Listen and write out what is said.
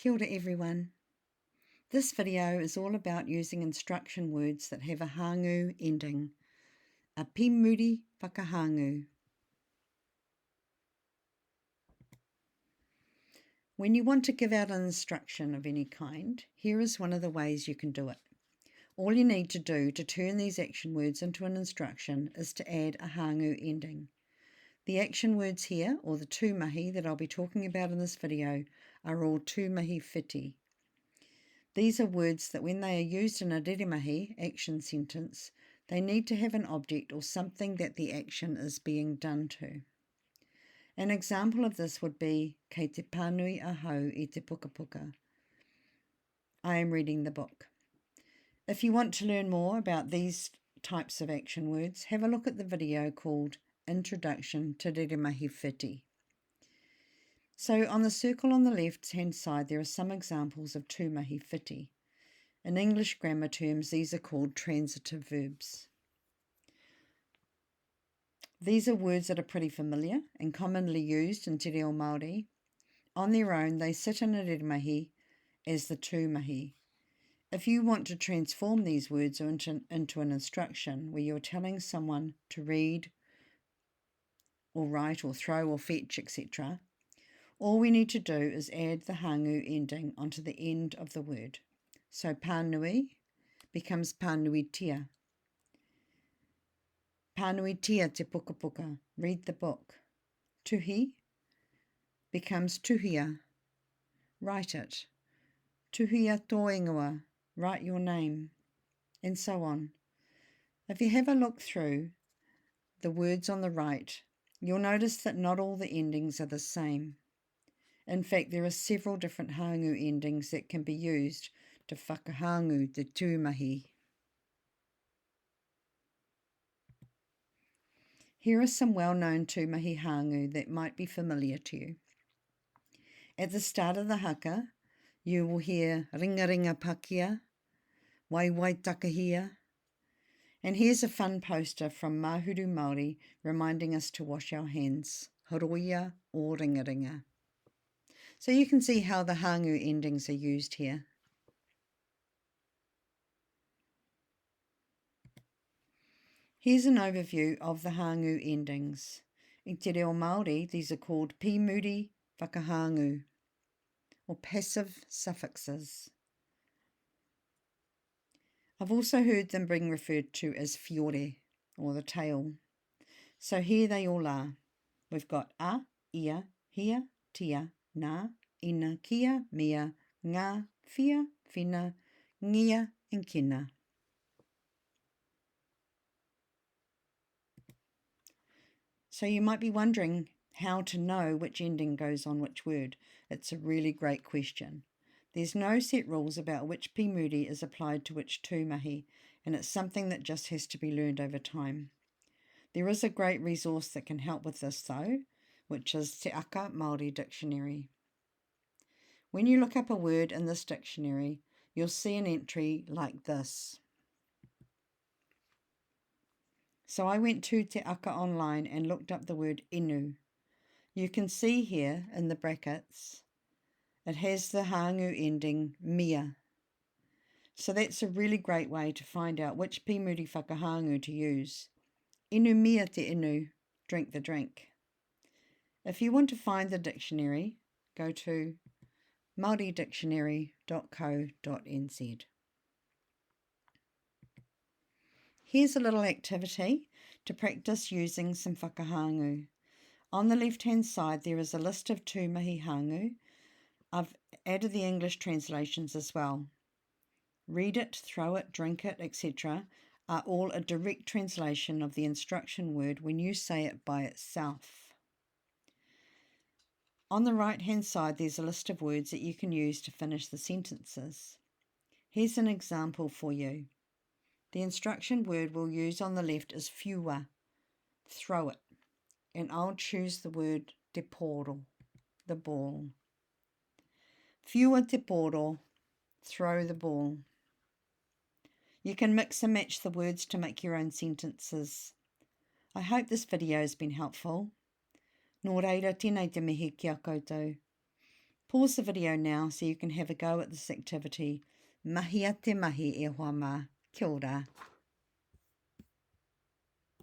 Kia ora everyone. This video is all about using instruction words that have a hāngū ending, a pīmuri whakahāngū. When you want to give out an instruction of any kind, here is one of the ways you can do it. All you need to do to turn these action words into an instruction is to add a hāngū ending. The action words here, or the tūmahi that I'll be talking about in this video, are all tūmahi whiti. These are words that when they are used in a reremahi action sentence, they need to have an object or something that the action is being done to. An example of this would be kei te pānui ahau I te puka puka. I am reading the book. If you want to learn more about these types of action words, have a look at the video called Introduction to Reremahi Whiti. So on the circle on the left-hand side, there are some examples of tūmahi whiti. In English grammar terms, these are called transitive verbs. These are words that are pretty familiar and commonly used in te reo Māori. On their own, they sit in a reremahi as the tūmahi. If you want to transform these words into an instruction where you're telling someone to read or write or throw or fetch, etc., all we need to do is add the hāngū ending onto the end of the word. So pānui becomes pānuitia. Pānuitia te puka puka, read the book. Tuhi becomes tuhia, write it. Tuhia tō ingoa, write your name, and so on. If you have a look through the words on the right, you'll notice that not all the endings are the same. In fact, there are several different hāngū endings that can be used to whakahāngū te tūmahi. Here are some well-known tūmahi hāngū that might be familiar to you. At the start of the haka, you will hear ringa ringa pakia, wai wai takahia. And here's a fun poster from Mahuru Māori reminding us to wash our hands, horoia or ringa ringa. So you can see how the hāngū endings are used here. Here's an overview of the hāngū endings. In te reo Māori, these are called pīmuri whakahāngū, or passive suffixes. I've also heard them being referred to as whiore, or the tail. So here they all are. We've got a, ia, hia, tia, nā, ina, kia, mia, ngā, whia, whina, ngia, and kina. So you might be wondering how to know which ending goes on which word. It's a really great question. There's no set rules about which pīmuri is applied to which tūmahi, and it's something that just has to be learned over time. There is a great resource that can help with this though, which is Te Aka Māori Dictionary. When you look up a word in this dictionary, you'll see an entry like this. So I went to Te Aka online and looked up the word inu. You can see here in the brackets, it has the hāngū ending mia. So that's a really great way to find out which pīmuri whakahāngū to use. Inu mia te inu, drink the drink. If you want to find the dictionary, go to maoridictionary.co.nz. Here's a little activity to practice using some whakahāngū. On the left-hand side, there is a list of tūmahi hāngū. I've added the English translations as well. Read it, throw it, drink it, etc. are all a direct translation of the instruction word when you say it by itself. On the right-hand side, there's a list of words that you can use to finish the sentences. Here's an example for you. The instruction word we'll use on the left is whiua, throw it, and I'll choose the word te poro, the ball. Whiua te poro, throw the ball. You can mix and match the words to make your own sentences. I hope this video has been helpful. Nō reira, tēnei te mihi ki a koutou. Pause the video now so you can have a go at this activity. Mahi a te mahi e hoa ma. Kia ora.